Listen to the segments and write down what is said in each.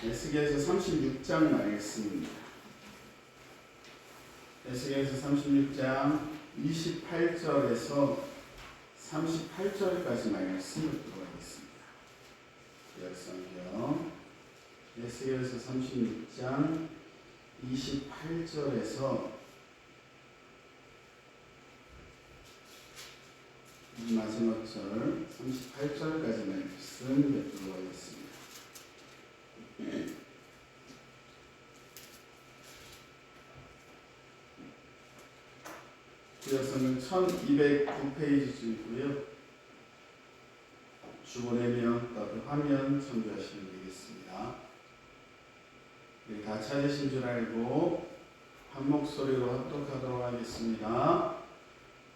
에스겔서 36장 말씀입니다. 에스겔서 36장 28절에서 38절까지 말씀을 보겠습니다. 구약성경 에스겔서 36장 28절에서 마지막 절 38절까지 말씀 뵙도록 하겠습니다. 구약성경 1209페이지이고요. 주보내면 또 화면 참조하시면 되겠습니다. 다 찾으신 줄 알고 한 목소리로 합독하도록 하겠습니다.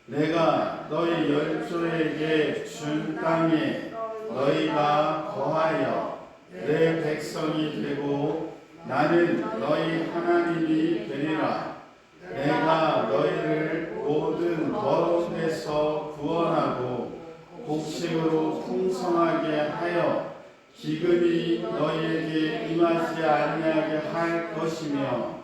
내가 너희 열조에게 준 땅에 너희가 거하여 내 백성이 되고 나는 너희 하나님이 되리라. 내가 너희를 모든 더러운 데서 구원하고 곡식으로 풍성하게 하여 기근이 너희에게 임하지 아니하게 할 것이며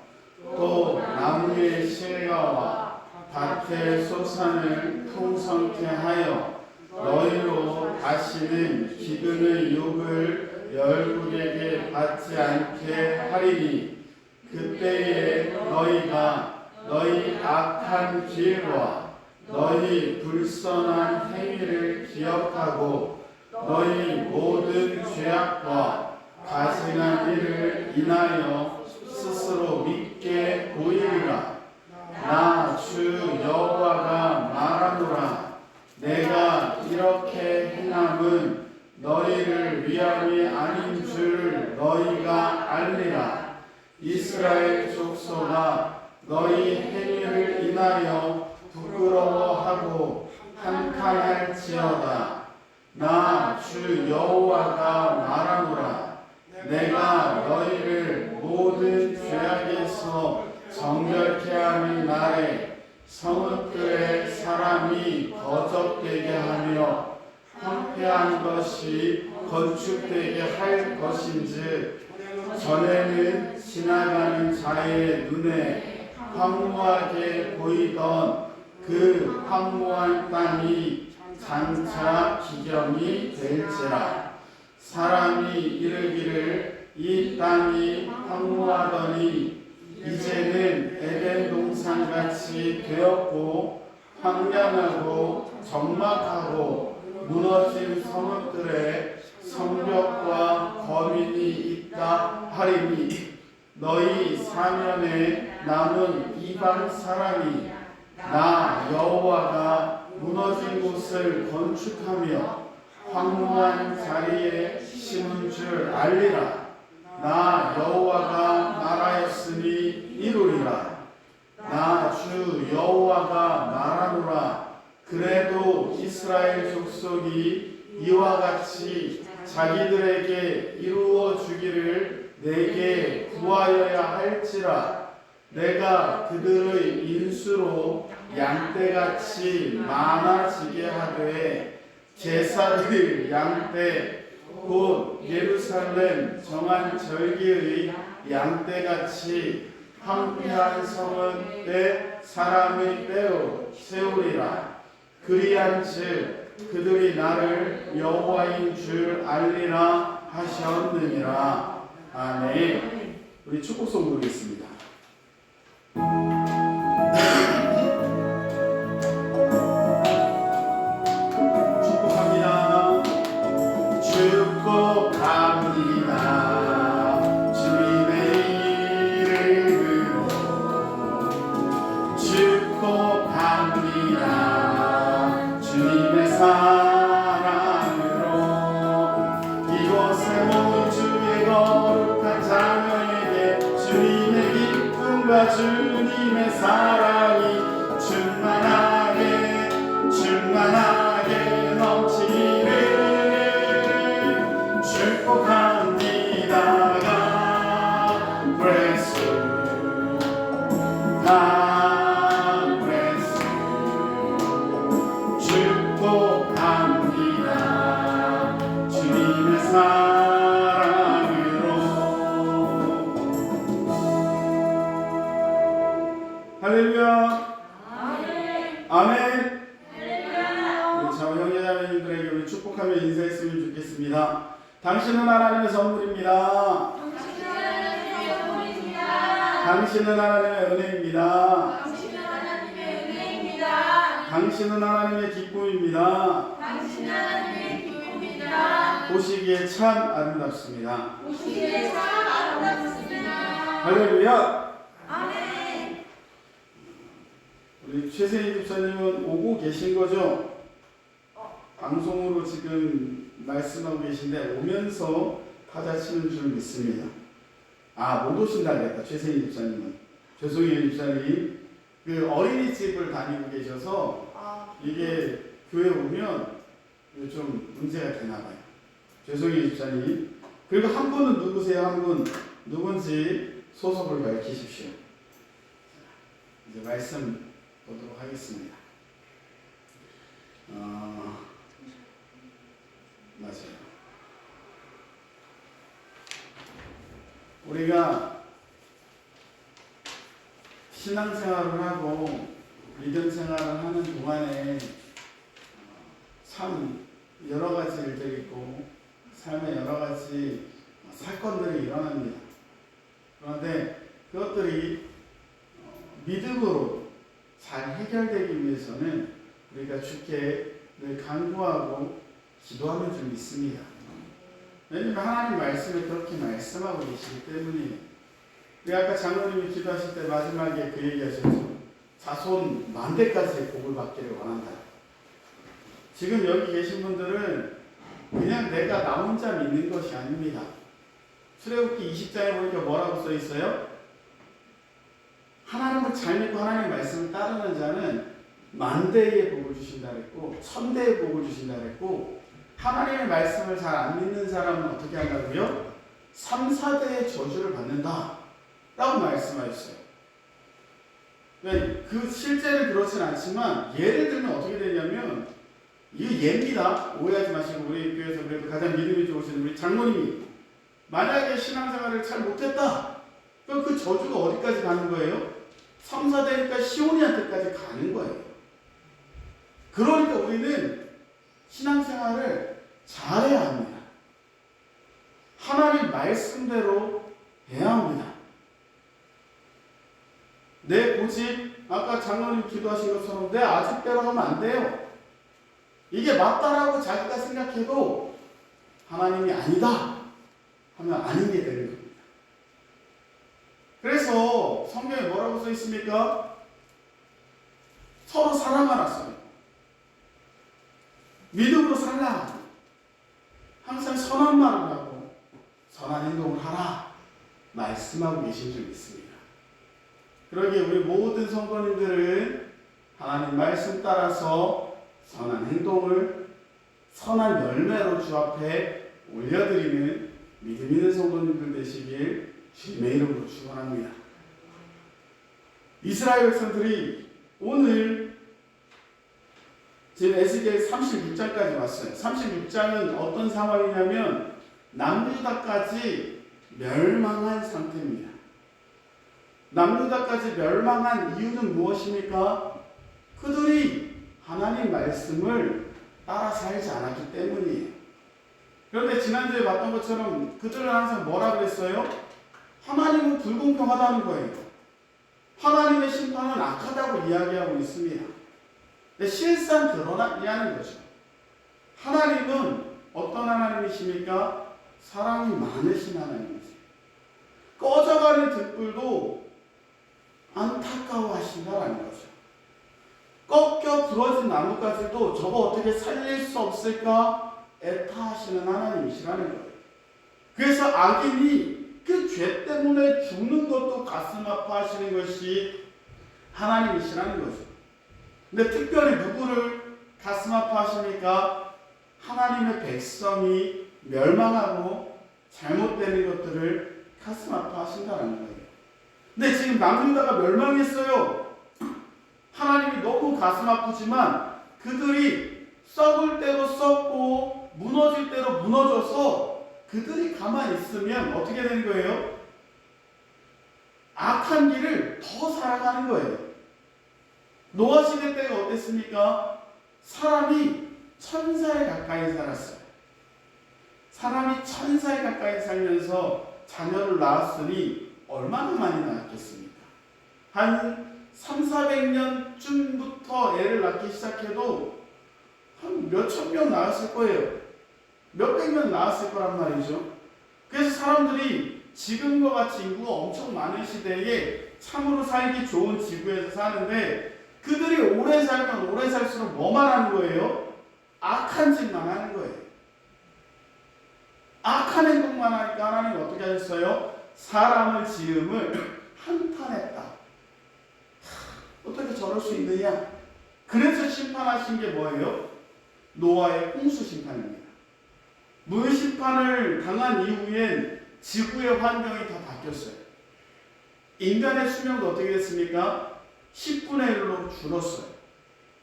또 나무의 실과와 밭의 소산을 풍성케 하여 너희로 다시는 기근의 욕을 열국에게 받지 않게 하리니 그때에 너희가 너희 악한 길과 너희 불선한 행위를 기억하고 너희 모든 죄악과 가증한 일을 인하여 스스로 믿게 보이리라. 나 주 여호와가 말하노라. 내가 이렇게 행함은 너희를 위함이 아닌 줄 너희가 알리라. 이스라엘 족속아 너희 행위를 인하여 부끄러워하고 한탄할지어다. 나 주 여호와가 말하노라. 내가 너희를 모든 죄악에서 정결케 하는 날에 성읍들의 사람이 거적되게 하며 황폐한 것이 건축되게 할 것인즉 전에는 지나가는 자의 눈에 황무하게 보이던 그 황무한 땅이 장차 기경이 될지라. 사람이 이르기를 이 땅이 황무하더니 이제는 에덴 동산같이 되었고 황량하고 적막하고 무너진 성읍들의 성벽과 거민이 있다 하리니 너희 사면에 남은 이방 사람이 나 여호와가 무너진 곳을 건축하며 황무한 자리에 심은 줄 알리라. 나 여호와가 말하였으니 이루리라. 나 주 여호와가 말하노라. 그래도 이스라엘 족속이 이와 같이 자기들에게 이루어 주기를 내게 구하여야 할지라. 내가 그들의 인수로 양떼같이 많아지게 하되 제사를 양떼 곧 예루살렘 정한 절기의 양떼같이 황폐한 성은 때 사람의 때로 세우리라. 그리한즉 그들이 나를 여호와인 줄 알리라 하셨느니라. 아멘. 우리 축복송 부르겠습니다. 주님의 사랑이 충만하게 넘치기를 축복합니다가 bless you, God bless you. 축복합니다. 주님의 기도했으면 좋겠습니다. 당신은 하나님의 선물입니다. 당신은 하나님의 은혜입니다. 당신은 하나님의 기쁨입니다. 보시기에 참 아름답습니다. 할렐루야. 우리 최세희 집사님은 오고 계신 거죠? 방송으로 지금 말씀하고 계신데 오면서 타자 치는 줄 믿습니다. 못 오신다 그랬다. 최세희 집사님은. 죄송해요 집사님. 그 어린이집을 다니고 계셔서 이게 교회 오면 좀 문제가 되나 봐요. 죄송해요 집사님. 그리고 한 분은 누구세요? 한 분 누군지 소속을 밝히십시오. 이제 말씀 보도록 하겠습니다. 맞아요. 우리가 신앙생활을 하고 믿음 생활을 하는 동안에 참 여러 가지 일들이 있고 삶에 여러 가지 사건들이 일어납니다. 그런데 그것들이 믿음으로 잘 해결되기 위해서는 우리가 주께 늘 간구하고 기도하면 좀 믿습니다. 왜냐하면 하나님 말씀에 그렇게 말씀하고 계시기 때문에. 우리 아까 장로님이 기도하실 때 마지막에 그 얘기하셨죠. 자손 만대까지의 복을 받기를 원한다. 지금 여기 계신 분들은 그냥 내가 나 혼자 믿는 것이 아닙니다. 출애굽기 20장에 보니까 뭐라고 써 있어요? 하나님을 잘 믿고 하나님의 말씀을 따르는 자는 만대의 복을 주신다 그랬고 천대의 복을 주신다 그랬고 하나님의 말씀을 잘 안 믿는 사람은 어떻게 한다고요? 3, 4대의 저주를 받는다 라고 말씀하셨어요. 그 실제는 그렇진 않지만 예를 들면 어떻게 되냐면 이거 예입니다. 오해하지 마시고 우리 교회에서 그래도 가장 믿음이 좋으신 우리 장로님이 만약에 신앙생활을 잘 못했다. 그럼 그 저주가 어디까지 가는 거예요? 3, 4대니까 시온이한테까지 가는 거예요. 그러니까 우리는 신앙생활을 잘해야 합니다. 하나님 말씀대로 해야 합니다. 내 고집, 아까 장로님 기도하신 것처럼 내 아직대로 하면 안 돼요. 이게 맞다라고 자기가 생각해도 하나님이 아니다 하면 아닌 게 되는 겁니다. 그래서 성경에 뭐라고 써 있습니까? 서로 사랑하라 써요. 믿음으로 살라. 항상 선한 말을 하고 선한 행동을 하라 말씀하고 계신 줄 믿습니다. 그러기에 우리 모든 성도님들은 하나님 말씀 따라서 선한 행동을 선한 열매로 주 앞에 올려드리는 믿음 있는 성도님들 되시길 주님의 이름으로 축원합니다. 이스라엘 백성들이 오늘 지금 에스겔 36장까지 왔어요. 36장은 어떤 상황이냐면 남유다까지 멸망한 상태입니다. 남유다까지 멸망한 이유는 무엇입니까? 그들이 하나님 말씀을 따라 살지 않았기 때문이에요. 그런데 지난주에 봤던 것처럼 그들은 항상 뭐라 그랬어요? 하나님은 불공평하다는 거예요. 하나님의 심판은 악하다고 이야기하고 있습니다. 근데 실상 드러나냐는 거죠. 하나님은 어떤 하나님이십니까? 사랑이 많으신 하나님이세요. 꺼져가는 등불도 안타까워하신다라는 거죠. 꺾여 부러진 나뭇가지도 저거 어떻게 살릴 수 없을까 애타하시는 하나님이시라는 거예요. 그래서 악인이 그 죄 때문에 죽는 것도 가슴 아파하시는 것이 하나님이시라는 거죠. 근데 특별히 누구를 가슴 아파하십니까? 하나님의 백성이 멸망하고 잘못되는 것들을 가슴 아파하신다는 거예요. 근데 지금 남유다가 멸망했어요. 하나님이 너무 가슴 아프지만 그들이 썩을 대로 썩고 무너질 대로 무너져서 그들이 가만히 있으면 어떻게 되는 거예요? 악한 길을 더 살아가는 거예요. 노아 시대 때가 어땠습니까? 사람이 천사에 가까이 살았어요. 사람이 1000살 가까이 살면서 자녀를 낳았으니 얼마나 많이 낳았겠습니까? 한 300~400년쯤부터 애를 낳기 시작해도 한 몇천 명 낳았을 거예요. 몇백 명 낳았을 거란 말이죠. 그래서 사람들이 지금과 같이 인구가 엄청 많은 시대에 참으로 살기 좋은 지구에서 사는데, 그들이 오래 살면 오래 살수록 뭐만 하는 거예요? 악한 짓만 하는 거예요. 악한 행동만 하니까 하나님이 어떻게 하셨어요? 사람을 지음을 한탄했다. 어떻게 저럴 수 있느냐? 그래서 심판하신 게 뭐예요? 노아의 홍수 심판입니다. 물 심판을 당한 이후엔 지구의 환경이 다 바뀌었어요. 인간의 수명도 어떻게 됐습니까? 10분의 1로 줄었어요.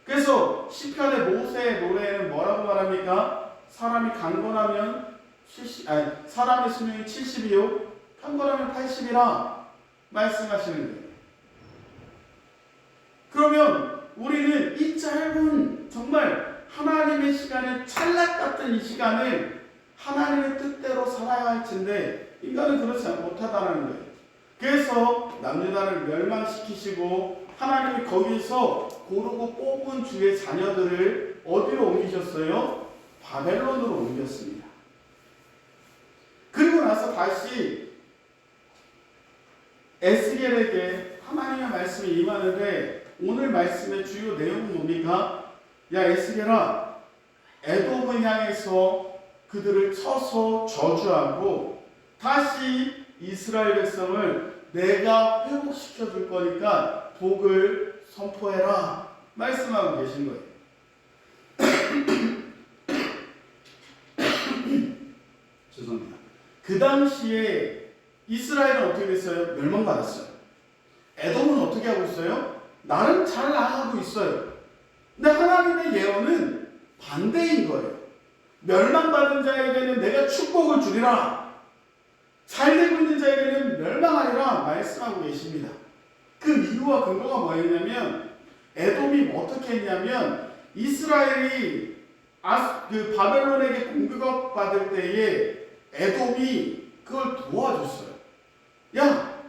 그래서 시편의 모세의 노래에는 뭐라고 말합니까? 사람이 강건하면 사람의 수명이 70이요 강건하면 80이라 말씀하시는 거예요. 그러면 우리는 이 짧은 정말 하나님의 시간에 찰나 같은 이 시간을 하나님의 뜻대로 살아야 할 텐데 인간은 그렇지 못하다는 거예요. 그래서 남유다를 멸망시키시고 하나님이 거기서 고르고 뽑은 주의 자녀들을 어디로 옮기셨어요? 바벨론으로 옮겼습니다. 그리고 나서 다시 에스겔에게 하나님의 말씀이 임하는데, 오늘 말씀의 주요 내용은 뭡니까? 야 에스겔아, 에돔을 향해서 그들을 쳐서 저주하고 다시 이스라엘 백성을 내가 회복시켜 줄 거니까 복을 선포해라 말씀하고 계신 거예요. 죄송합니다. 그 당시에 이스라엘은 어떻게 됐어요? 멸망받았어요. 에돔은 어떻게 하고 있어요? 나름 잘 나가고 있어요. 근데 하나님의 예언은 반대인 거예요. 멸망받은 자에게는 내가 축복을 주리라, 잘 되고 있는 자에게는 멸망하리라 말씀하고 계십니다. 그 이유와 근거가 뭐였냐면, 에돔이 어떻게 했냐면 이스라엘이 그 바벨론에게 공격받을 때에 에돔이 그걸 도와줬어요. 야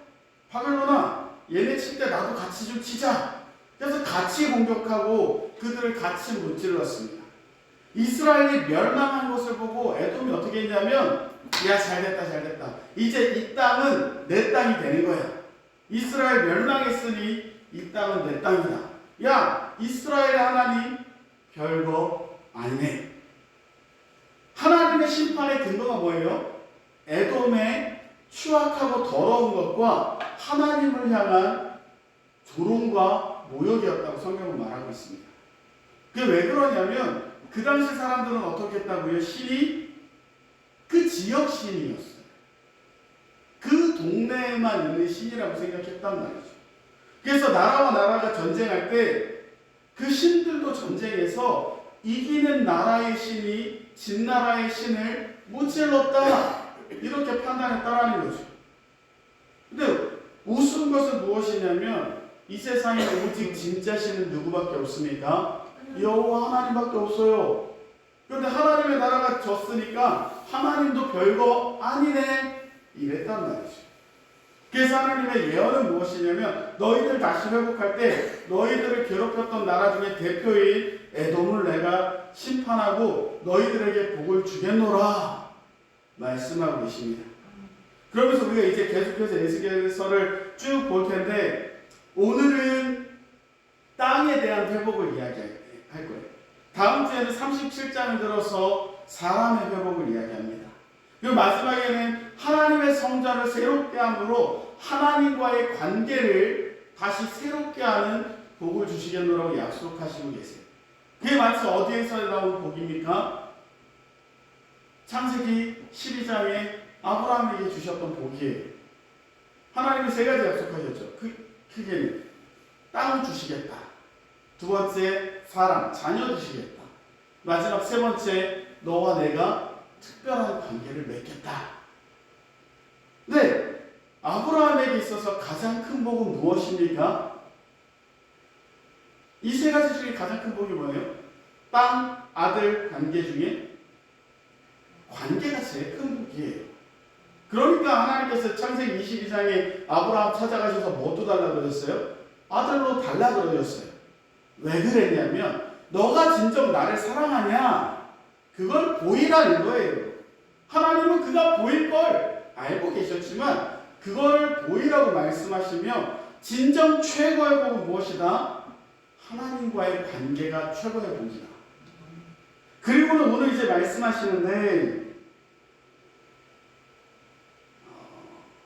바벨론아, 얘네 칠 때 나도 같이 좀 치자. 그래서 같이 공격하고 그들을 같이 무찔렀습니다. 이스라엘이 멸망한 것을 보고 에돔이 어떻게 했냐면, 야 잘됐다 잘됐다, 이제 이 땅은 내 땅이 되는 거야. 이스라엘 멸망했으니 이 땅은 내 땅이다. 야 이스라엘의 하나님 별거 아니네. 하나님의 심판의 근거가 뭐예요? 에돔의 추악하고 더러운 것과 하나님을 향한 조롱과 모욕이었다고 성경은 말하고 있습니다. 그게 왜 그러냐면, 그 당시 사람들은 어떻게 했다고요? 신이 그 지역 신이었어요. 그 동네에만 있는 신이라고 생각했단 말이죠. 그래서 나라와 나라가 전쟁할 때 그 신들도 전쟁에서 이기는 나라의 신이 진 나라의 신을 무찔렀다, 이렇게 판단했다라는 거죠. 근데 우스운 것은 무엇이냐면, 이 세상에 오직 진짜 신은 누구밖에 없습니까? 여호와 하나님밖에 없어요. 그런데 하나님의 나라가 졌으니까 하나님도 별거 아니네 이랬단 말이죠. 그래서 하나님의 예언은 무엇이냐면, 너희들 다시 회복할 때 너희들을 괴롭혔던 나라 중에 대표인 에돔을 내가 심판하고 너희들에게 복을 주겠노라 말씀하고 계십니다. 그러면서 우리가 이제 계속해서 에스겔서를 쭉 볼 텐데, 오늘은 땅에 대한 회복을 이야기할 거예요. 다음 주에는 37장을 들어서 사람의 회복을 이야기합니다. 그리고 마지막에는 하나님의 성전을 새롭게 함으로 하나님과의 관계를 다시 새롭게 하는 복을 주시겠노라고 약속하시고 계세요. 그게 마치 어디에서 나온 복입니까? 창세기 12장에 아브라함에게 주셨던 복이에요. 하나님이 세 가지 약속하셨죠. 크게는 땅을 주시겠다, 두 번째 사람, 자녀 주시겠다, 마지막 세 번째 너와 내가 특별한 관계를 맺겠다. 근데 아브라함에게 있어서 가장 큰 복은 무엇입니까? 이 세 가지 중에 가장 큰 복이 뭐예요? 땅, 아들 관계 중에 관계가 제일 큰 복이에요. 그러니까 하나님께서 창세기 22장에 아브라함 찾아가셔서 뭐 또 달라 그러셨어요? 아들로 달라 그러셨어요. 왜 그랬냐면 너가 진정 나를 사랑하냐? 그걸 보이라는 거예요. 하나님은 그가 보일 걸 알고 계셨지만 그거를 보이라고 말씀하시며 진정 최고의 복은 무엇이다? 하나님과의 관계가 최고의 복이다. 그리고는 오늘 이제 말씀하시는데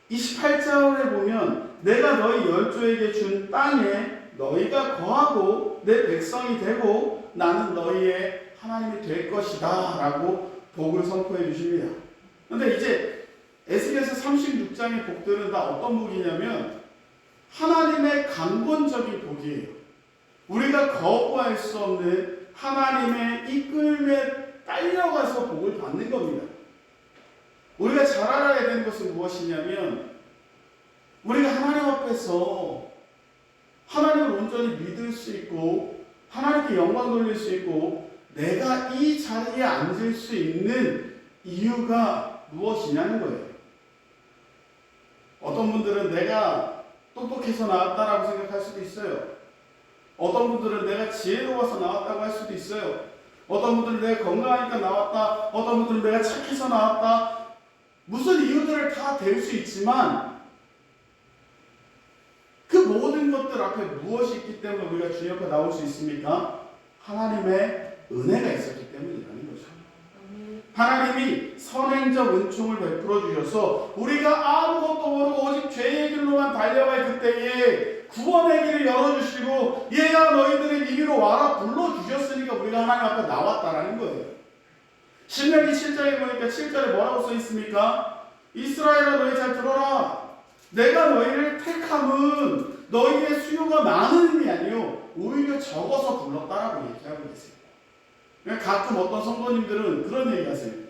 28절에 보면 내가 너희 열조에게 준 땅에 너희가 거하고 내 백성이 되고 나는 너희의 하나님이 될 것이다 라고 복을 선포해 주십니다. 그런데 이제 에스겔서 36장의 복들은 다 어떤 복이냐면 하나님의 강권적인 복이에요. 우리가 거부할 수 없는 하나님의 이끌에 딸려가서 복을 받는 겁니다. 우리가 잘 알아야 되는 것은 무엇이냐면 우리가 하나님 앞에서 하나님을 온전히 믿을 수 있고 하나님께 영광 돌릴 수 있고 내가 이 자리에 앉을 수 있는 이유가 무엇이냐는 거예요. 어떤 분들은 내가 똑똑해서 나왔다라고 생각할 수도 있어요. 어떤 분들은 내가 지혜로워서 나왔다고 할 수도 있어요. 어떤 분들은 내가 건강하니까 나왔다. 어떤 분들은 내가 착해서 나왔다. 무슨 이유들을 다 댈 수 있지만 그 모든 것들 앞에 무엇이 있기 때문에 우리가 주님 앞에 나올 수 있습니까? 하나님의 은혜가 있었기 때문이라는 거죠. 하나님이 선행적 은총을 베풀어 주셔서 우리가 아무것도 모르고 오직 죄의 길로만 달려갈 그때에 구원의 길을 열어주시고 얘가 너희들의 이리로 와라 불러주셨으니까 우리가 하나님 앞에 나왔다라는 거예요. 신명기 7장에 보니까 7절에 뭐라고 써 있습니까? 이스라엘아 너희 잘 들어라. 내가 너희를 택함은 너희의 수요가 많은 의미 아니요 오히려 적어서 불렀다라고 얘기하고 계세요. 가끔 어떤 성도님들은 그런 얘기하세요.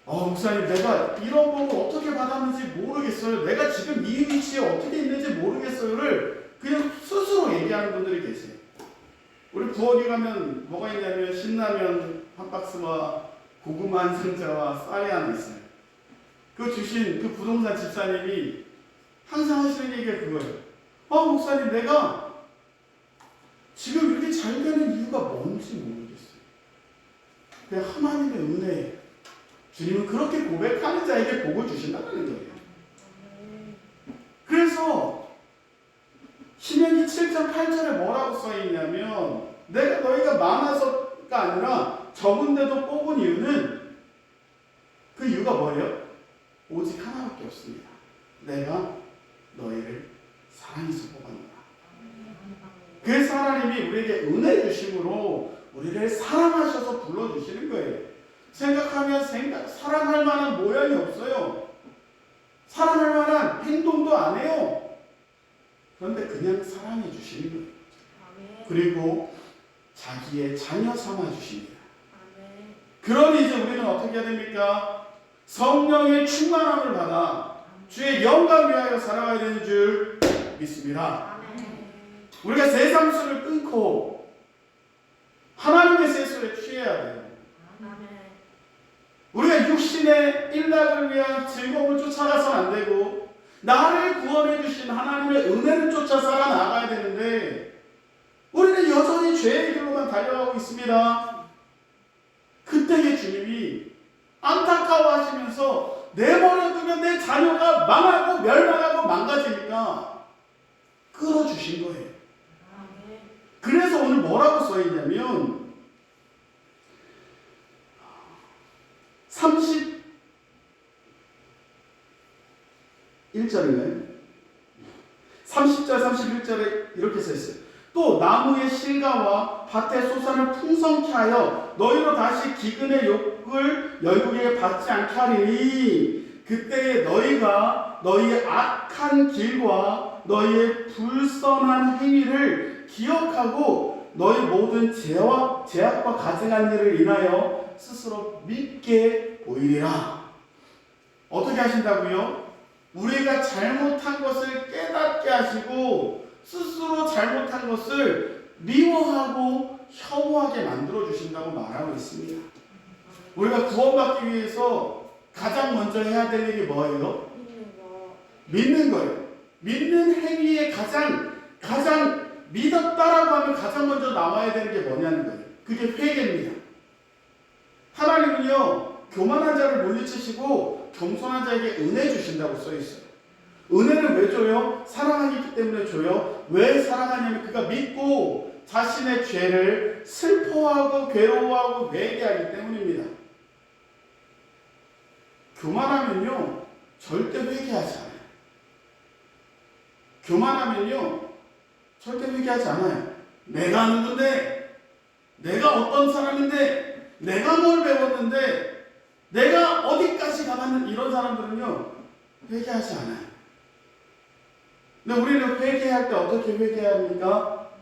목사님 내가 이런 복을 어떻게 받았는지 모르겠어요. 내가 지금 이 위치에 어떻게 있는지 모르겠어요를 그냥 스스로 얘기하는 분들이 계세요. 우리 부엌에 가면 뭐가 있냐면 신라면 한 박스와 고구마 한 상자와 쌀이 하나 있어요. 그 주신 그 부동산 집사님이 항상 하시는 얘기가 그거예요. 목사님 내가 지금 이렇게 잘 되는 이유가 뭔지 모르겠어요. 그냥 하나님의 은혜예요. 주님은 그렇게 고백하는 자에게 복을 주신다는 거예요. 그래서 신명기 7장 8절에 뭐라고 써있냐면 내가 너희가 많아서가 아니라 적은데도 뽑은 이유는 그 이유가 뭐예요? 오직 하나밖에 없습니다. 내가 너희를 사랑해서 뽑았노라. 그래서 하나님이 우리에게 은혜 주심으로 우리를 사랑하셔서 불러주시는 거예요. 생각하면 사랑할 만한 모양이 없어요. 사랑할 만한 행동도 안 해요. 그런데 그냥 사랑해 주시는 거예요. 그리고 자기의 자녀 삼아 주십니다. 그러니 이제 우리는 어떻게 해야 됩니까? 성령의 충만함을 받아 주의 영광 위하여 살아가야 되는 줄 믿습니다. 우리가 세상 수를 끊고 하나님의 세수에 취해야 돼요. 우리가 육신의 일락을 위한 즐거움을 쫓아가서는 안 되고 나를 구원해 주신 하나님의 은혜를 쫓아 살아나가야 되는데 우리는 여전히 죄의 길로만 달려가고 있습니다. 그때에 주님이 안타까워하시면서 내버려두면 내 자녀가 망하고 멸망하고 망가지니까 끌어주신 거예요. 그래서 오늘 뭐라고 써있냐면 31절인가요? 30절 31절에 이렇게 써있어요. 또 나무의 실과와 밭의 소산을 풍성케 하여 너희로 다시 기근의 욕을 열국에게 받지 않게 하리니 그때에 너희가 너희의 악한 길과 너희의 불선한 행위를 기억하고 너희 모든 죄악과 가증한 일을 인하여 스스로 믿게 보이리라. 어떻게 하신다고요? 우리가 잘못한 것을 깨닫게 하시고 스스로 잘못한 것을 미워하고 혐오하게 만들어 주신다고 말하고 있습니다. 우리가 구원받기 위해서 가장 먼저 해야 될 일이 뭐예요? 믿는 거예요. 믿는 행위에 가장 믿었다라고 하면 가장 먼저 나와야 되는 게 뭐냐는 거예요. 그게 회개입니다. 하나님은요, 교만한 자를 물리치시고 겸손한 자에게 은혜 주신다고 써 있어요. 은혜는 왜 줘요? 사랑하기 때문에 줘요. 왜 사랑하냐면 그가 믿고 자신의 죄를 슬퍼하고 괴로워하고 회개하기 때문입니다. 교만하면요, 절대 회개하지 않아요. 교만하면요, 절대 회개하지 않아요. 내가 누군데, 내가 어떤 사람인데, 내가 뭘 배웠는데, 내가 어디까지 가봤는 이런 사람들은요, 회개하지 않아요. 근데 우리는 회개할 때 어떻게 회개해야 합니까?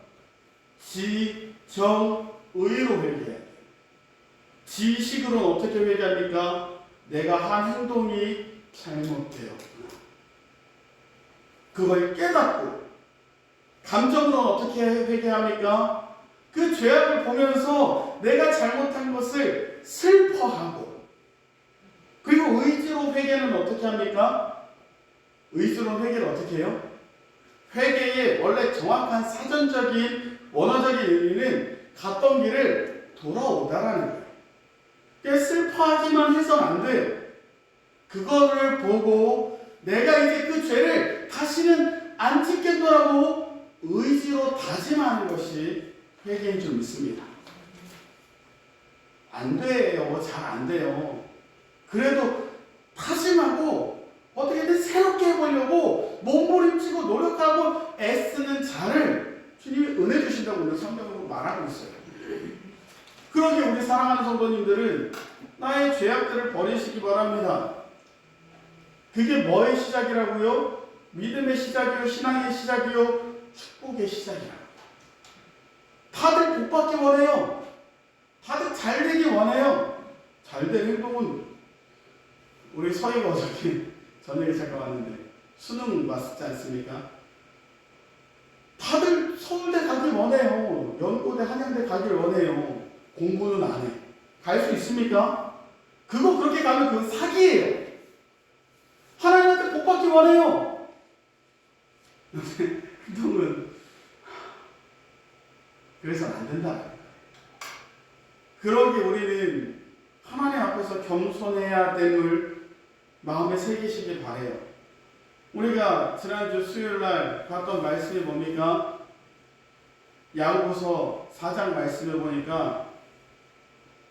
지정의로 회개해야 돼요. 지식으로는 어떻게 회개합니까? 내가 한 행동이 잘못되었구나. 그걸 깨닫고, 감정으로는 어떻게 회개합니까? 그 죄악을 보면서 내가 잘못한 것을 슬퍼하고, 그리고 의지로 회개는 어떻게 합니까? 의지로 회개를 어떻게 해요? 회개의 원래 정확한 사전적인 원어적인 의미는 갔던 길을 돌아오다라는 거예요. 그러니까 슬퍼하기만 해서는 안 돼요. 그거를 보고 내가 이제 그 죄를 다시는 안 짓겠노라고 의지로 다짐하는 것이 회개인 줄 믿습니다. 안 돼요. 잘 안 돼요. 그래도 다짐하고 어떻게든 새롭게 해보려고 몸부림치고 노력하고 애쓰는 자를 주님이 은혜 주신다고 오늘 성경으로 말하고 있어요. 그러기에 우리 사랑하는 성도님들은 나의 죄악들을 버리시기 바랍니다. 그게 뭐의 시작이라고요? 믿음의 시작이요, 신앙의 시작이요, 축복의 시작이라고. 다들 복받기 원해요. 다들 잘 되기 원해요. 잘 될 행동은 우리 서희가 어저께 저녁에 잠깐 왔는데 수능 왔지 않습니까? 다들 서울대 가길 원해요. 연고대, 한양대 가길 원해요. 공부는 안 해. 갈 수 있습니까? 그거 그렇게 가면 그건 사기예요. 하나님한테 복받기 원해요. 행동은 그래서는 안 된다. 그러기 우리는 하나님 앞에서 겸손해야 됨을 마음에 새기시길 바래요. 우리가 지난주 수요일날 봤던 말씀이 뭡니까? 야고보서 4장 말씀을 보니까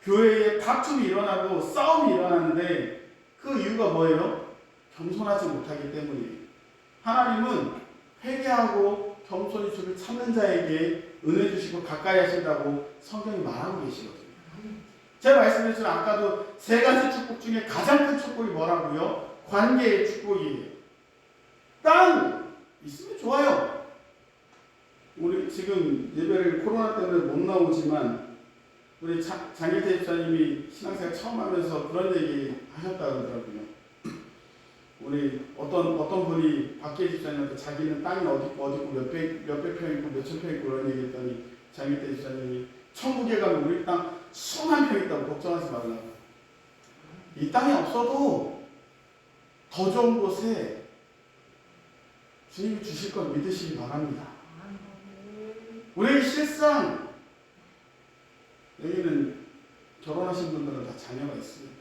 교회에 다툼이 일어나고 싸움이 일어나는데 그 이유가 뭐예요? 겸손하지 못하기 때문이에요. 하나님은 회개하고 겸손히 주를 찾는 자에게 은혜 주시고 가까이 하신다고 성경이 말하고 계시거든요. 제가 말씀드렸지만 아까도 세 가지 축복 중에 가장 큰 축복이 뭐라고요? 관계의 축복이에요. 땅 있으면 좋아요. 우리 지금 예배를 코로나 때문에 못 나오지만 우리 장일태 집사님이 신앙생활 처음 하면서 그런 얘기 하셨다고 하더라고요. 우리 어떤 분이 박기혜 집사님한테 자기는 땅이 어디고 몇백 평 있고 몇천 평 있고 그런 얘기 했더니 장일태 집사님이 천국에 가면 우리 땅 수만 평 있다고 걱정하지 말라고. 이 땅이 없어도 더 좋은 곳에 주님이 주실 걸 믿으시기 바랍니다. 우리 실상 여기는 결혼하신 분들은 다 자녀가 있습니다.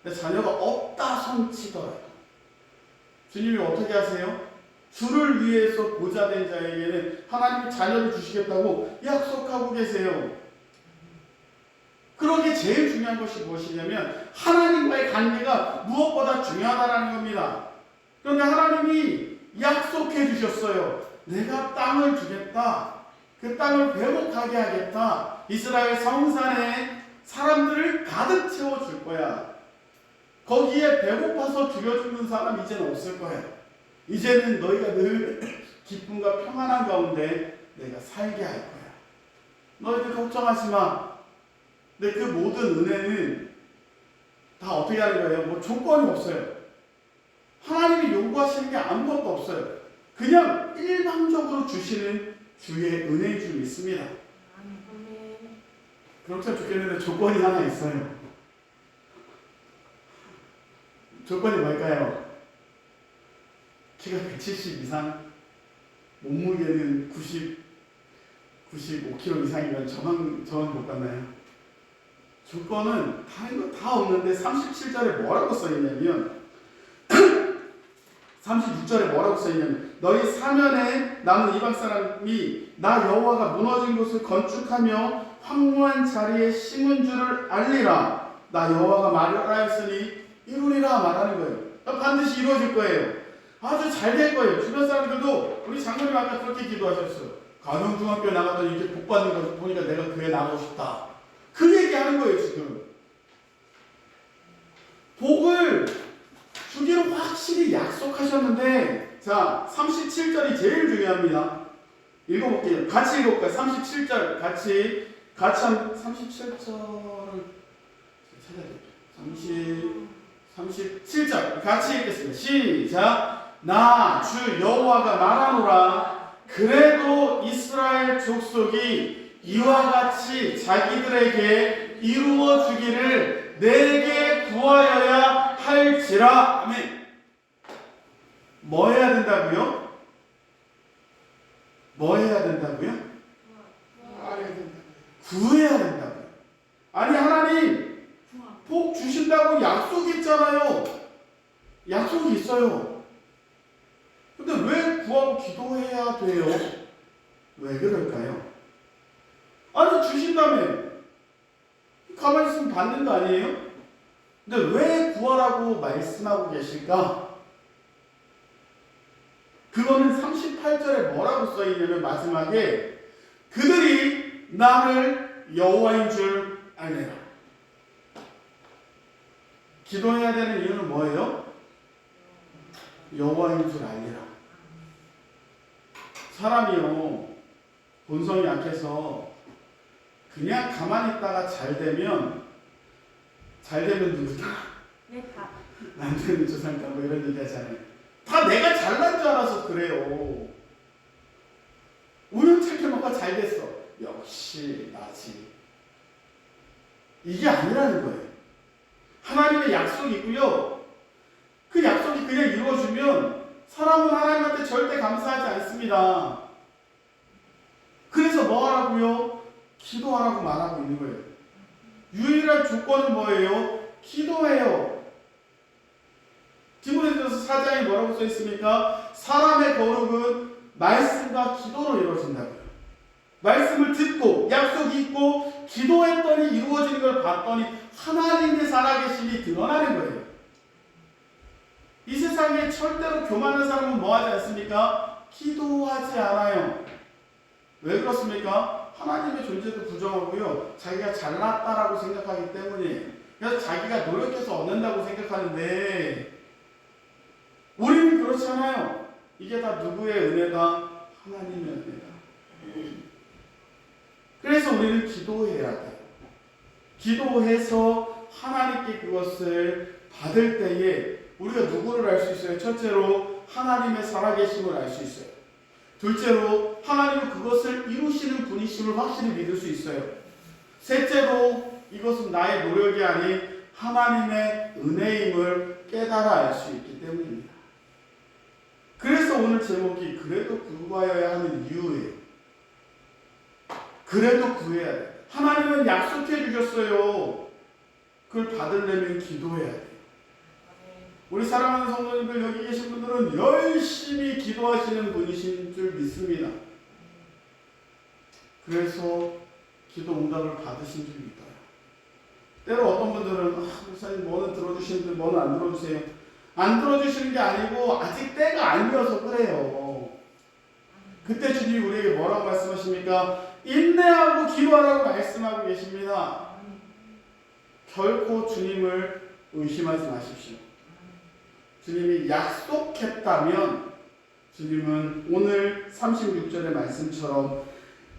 근데 자녀가 없다 손치더라도 주님이 어떻게 하세요? 주를 위해서 보좌된 자에게는 하나님이 자녀를 주시겠다고 약속하고 계세요. 그러기에 제일 중요한 것이 무엇이냐면 하나님과의 관계가 무엇보다 중요하다는 겁니다. 그런데 하나님이 약속해 주셨어요. 내가 땅을 주겠다. 그 땅을 회복하게 하겠다. 이스라엘 성산에 사람들을 가득 채워줄 거야. 거기에 배고파서 죽여 죽는 사람 이제는 없을 거야. 이제는 너희가 늘 기쁨과 평안한 가운데 내가 살게 할 거야. 너희들 걱정하지 마. 근데 그 모든 은혜는 다 어떻게 하는 거예요? 뭐 조건이 없어요. 하나님이 요구하시는 게 아무것도 없어요. 그냥 일방적으로 주시는 주의 은혜인 줄 믿습니다. 그렇게 좋겠는데 조건이 하나 있어요. 조건이 뭘까요? 키가 170 이상, 몸무게는 95kg 이상이면 저만 못 받나요? 조건은 다 없는데 37절에 뭐라고 써있냐면 36절에 뭐라고 써있냐면 너희 사면에 남은 이방 사람이 나 여호와가 무너진 곳을 건축하며 황무한 자리에 심은 줄을 알리라. 나 여호와가 말하였으니 이루리라 말하는 거예요. 반드시 이루어질 거예요. 아주 잘 될 거예요. 주변 사람들도 우리 장로님 아까 그렇게 기도하셨어요. 가정중학교 나갔더니 이렇게 복 받는 거 보니까 내가 교회 나가고 싶다. 그 얘기하는 거예요 지금. 복을 주기로 확실히 약속하셨는데, 자 37절이 제일 중요합니다. 읽어볼게요. 같이 읽어볼까요? 37절 같이 37절을 찾아볼게요. 37절 같이 읽겠습니다. 시작. 나 주 여호와가 말하노라. 그래도 이스라엘 족속이 이와 같이 자기들에게 이루어 주기를 내게 구하여야 할지라. 아멘. 뭐 해야 된다고요? 뭐 해야 된다고요? 구해야 된다고요. 아니 하나님 복 주신다고 약속이 있잖아요. 약속이 있어요. 근데 왜 구하고 기도해야 돼요? 왜 그럴까요? 아니 주신다며 가만히 있으면 받는 거 아니에요? 근데 왜 구하라고 말씀하고 계실까? 그거는 38절에 뭐라고 써있냐면 마지막에 그들이 나를 여호와인 줄 알리라. 기도해야 되는 이유는 뭐예요? 여호와인 줄 알리라. 사람이요 본성이 약해서 그냥 가만히 있다가 잘 되면 누구다? 남편은 조상가 뭐 이런 얘기 하잖아요. 다 내가 잘난 줄 알아서 그래요. 우연찮게 뭔가 잘 됐어. 역시 나지. 이게 아니라는 거예요. 하나님의 약속이 있고요. 그 약속이 그냥 이루어지면 사람은 하나님한테 절대 감사하지 않습니다. 그래서 뭐 하라고요? 기도하라고 말하고 있는 거예요. 유일한 조건은 뭐예요? 기도해요. 디모데전서 4장에 뭐라고 써 있습니까? 사람의 거룩은 말씀과 기도로 이루어진다고요. 말씀을 듣고 약속이 있고 기도했더니 이루어지는 걸 봤더니 하나님의 살아계심이 드러나는 거예요. 이 세상에 절대로 교만한 사람은 뭐 하지 않습니까? 기도하지 않아요. 왜 그렇습니까? 하나님의 존재도 부정하고요. 자기가 잘났다라고 생각하기 때문에 그래서 자기가 노력해서 얻는다고 생각하는데 우리는 그렇지 않아요. 이게 다 누구의 은혜다? 하나님의 은혜다. 그래서 우리는 기도해야 돼요. 기도해서 하나님께 그것을 받을 때에 우리가 누구를 알 수 있어요? 첫째로 하나님의 살아계심을 알 수 있어요. 둘째로 하나님은 그것을 이루시는 분이심을 확실히 믿을 수 있어요. 셋째로 이것은 나의 노력이 아닌 하나님의 은혜임을 깨달아 알 수 있기 때문입니다. 그래서 오늘 제목이 그래도 구하여야 하는 이유예요. 그래도 구해야 돼요. 하나님은 약속해 주셨어요. 그걸 받으려면 기도해야 돼요. 우리 사랑하는 성도님들 여기 계신 분들은 열심히 기도하시는 분이신 줄 믿습니다. 그래서 기도 응답을 받으신 줄 믿어요. 때로 어떤 분들은 목사님 뭐는 들어주시는데 뭐는 안 들어주세요. 안 들어주시는 게 아니고 아직 때가 아니어서 그래요. 그때 주님이 우리에게 뭐라고 말씀하십니까? 인내하고 기도하라고 말씀하고 계십니다. 결코 주님을 의심하지 마십시오. 주님이 약속했다면 주님은 오늘 36절의 말씀처럼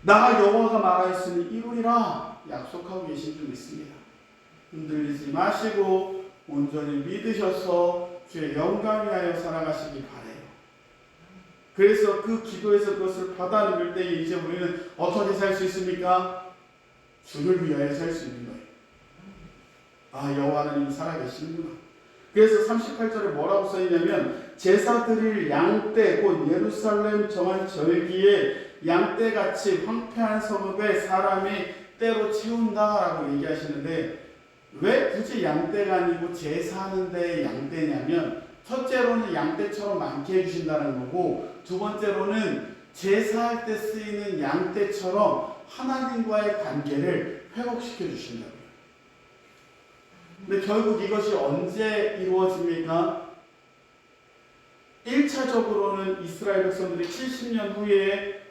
나 여호와가 말하였으니 이루리라 약속하고 계신 줄 믿습니다. 흔들리지 마시고 온전히 믿으셔서 주의 영광 위하여 살아가시기 바라요. 그래서 그 기도에서 그것을 받아 누릴 때에 이제 우리는 어떻게 살 수 있습니까? 주를 위하여 살 수 있는 거예요. 아, 여호와 하나님이 살아계시는구나. 그래서 38절에 뭐라고 써있냐면 제사드릴 양떼 곧 예루살렘 정한 절기에 양떼같이 황폐한 성읍에 사람이 때로 채운다라고 얘기하시는데 왜 굳이 양떼가 아니고 제사하는 데 양떼냐면 첫째로는 양떼처럼 많게 해주신다는 거고 두 번째로는 제사할 때 쓰이는 양떼처럼 하나님과의 관계를 회복시켜 주신다고요. 근데 결국 이것이 언제 이루어집니까? 1차적으로는 이스라엘 백성들이 70년 후에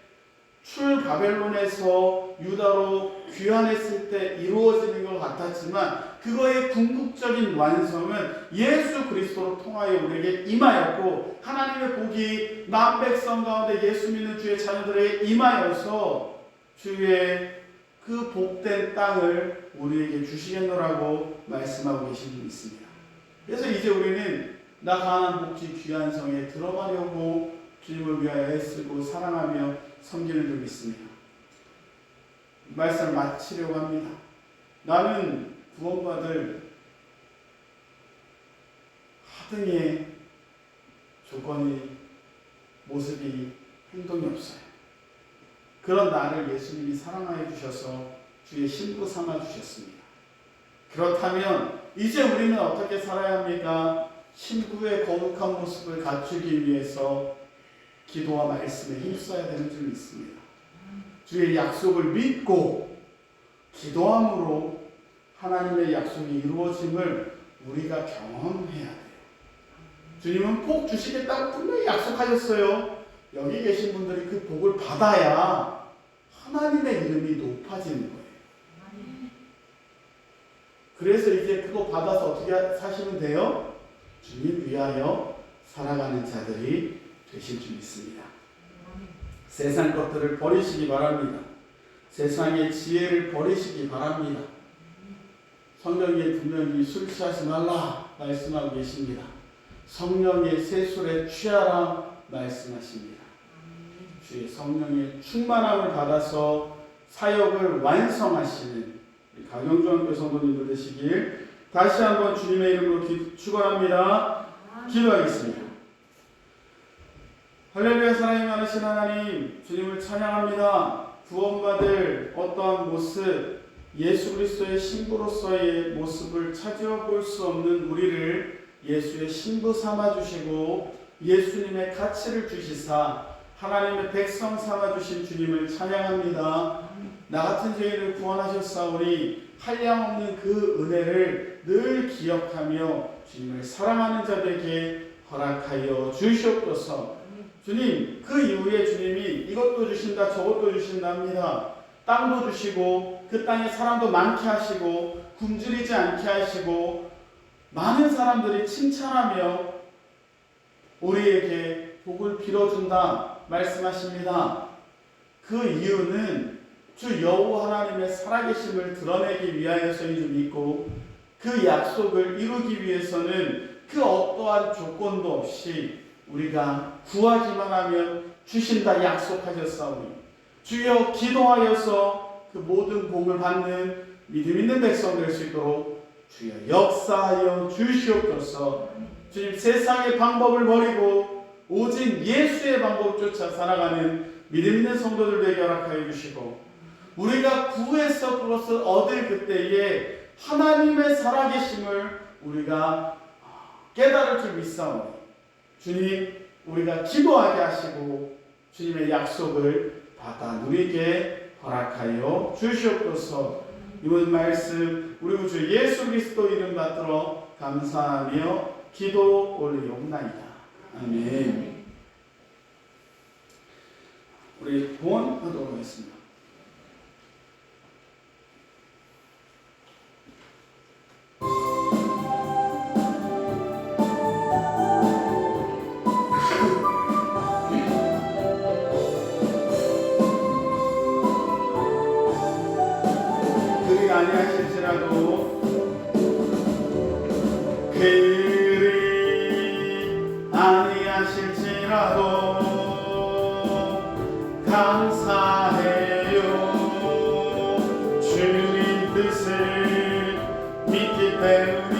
출바벨론에서 유다로 귀환했을 때 이루어지는 것 같았지만 그거의 궁극적인 완성은 예수 그리스도로 통하여 우리에게 임하였고 하나님의 복이 만백성 가운데 예수 믿는 주의 자녀들에게 임하여서 주의 그 복된 땅을 우리에게 주시겠노라고 말씀하고 계신 분이 있습니다. 그래서 이제 우리는 나 가나안 복지 귀한 성에 들어가려고 주님을 위하여 애쓰고 사랑하며 섬기는 줄 믿습니다. 말씀을 마치려고 합니다. 나는 구원받을 하등의 조건이 모습이 행동이 없어요. 그런 나를 예수님이 사랑하여 주셔서 주의 신부 삼아 주셨습니다. 그렇다면 이제 우리는 어떻게 살아야 합니까? 신부의 거룩한 모습을 갖추기 위해서 기도와 말씀에 힘써야 되는 줄 믿습니다. 주의 약속을 믿고 기도함으로 하나님의 약속이 이루어짐을 우리가 경험해야 돼요. 주님은 복 주시겠다고 분명히 약속하셨어요. 여기 계신 분들이 그 복을 받아야 하나님의 이름이 높아지는 거예요. 그래서 이제 그거 받아서 어떻게 사시면 돼요? 주님 위하여 살아가는 자들이 되실 줄 믿습니다. 세상 것들을 버리시기 바랍니다. 세상의 지혜를 버리시기 바랍니다. 성경에 분명히 술 취하지 말라 말씀하고 계십니다. 성령의 세술에 취하라 말씀하십니다. 주의 성령의 충만함을 받아서 사역을 완성하시는 가경주한교 성도님들 되시길 다시 한번 주님의 이름으로 축원합니다. 기도하겠습니다. 할렐루야. 사랑이 많으신 하나님, 주님을 찬양합니다. 구원받을 어떠한 모습, 예수 그리스도의 신부로서의 모습을 차지어 볼 수 없는 우리를 예수의 신부 삼아주시고 예수님의 가치를 주시사 하나님의 백성 삼아주신 주님을 찬양합니다. 나 같은 죄인을 구원하셨사오니 한량없는 그 은혜를 늘 기억하며 주님을 사랑하는 자들에게 허락하여 주시옵소서. 주님, 그 이후에 주님이 이것도 주신다 저것도 주신답니다. 땅도 주시고 그 땅에 사람도 많게 하시고 굶주리지 않게 하시고 많은 사람들이 칭찬하며 우리에게 복을 빌어준다 말씀하십니다. 그 이유는 주 여호와 하나님의 살아계심을 드러내기 위하여서인 줄 믿고 그 약속을 이루기 위해서는 그 어떠한 조건도 없이 우리가 구하기만 하면 주신다 약속하셨사오니 주여 기도하여서 그 모든 복을 받는 믿음 있는 백성 될 수 있도록 주여 역사하여 주시옵소서. 주님, 세상의 방법을 버리고 오직 예수의 방법을 쫓아 살아가는 믿음 있는 성도들 되게 허락하여 주시고 우리가 구해서 그것을 얻을 그때에 하나님의 살아계심을 우리가 깨달을 줄 믿사오니 주님, 우리가 기도하게 하시고 주님의 약속을 받아 누리게 허락하여 주시옵소서. 이번 말씀 우리 구주 예수 그리스도 이름 받들어 감사하며 기도 올리옵나이다. 아멘. 우리 봉헌하도록 하겠습니다. 그리 아니하실지라도 감사해요. 주님 뜻을 믿기 때문에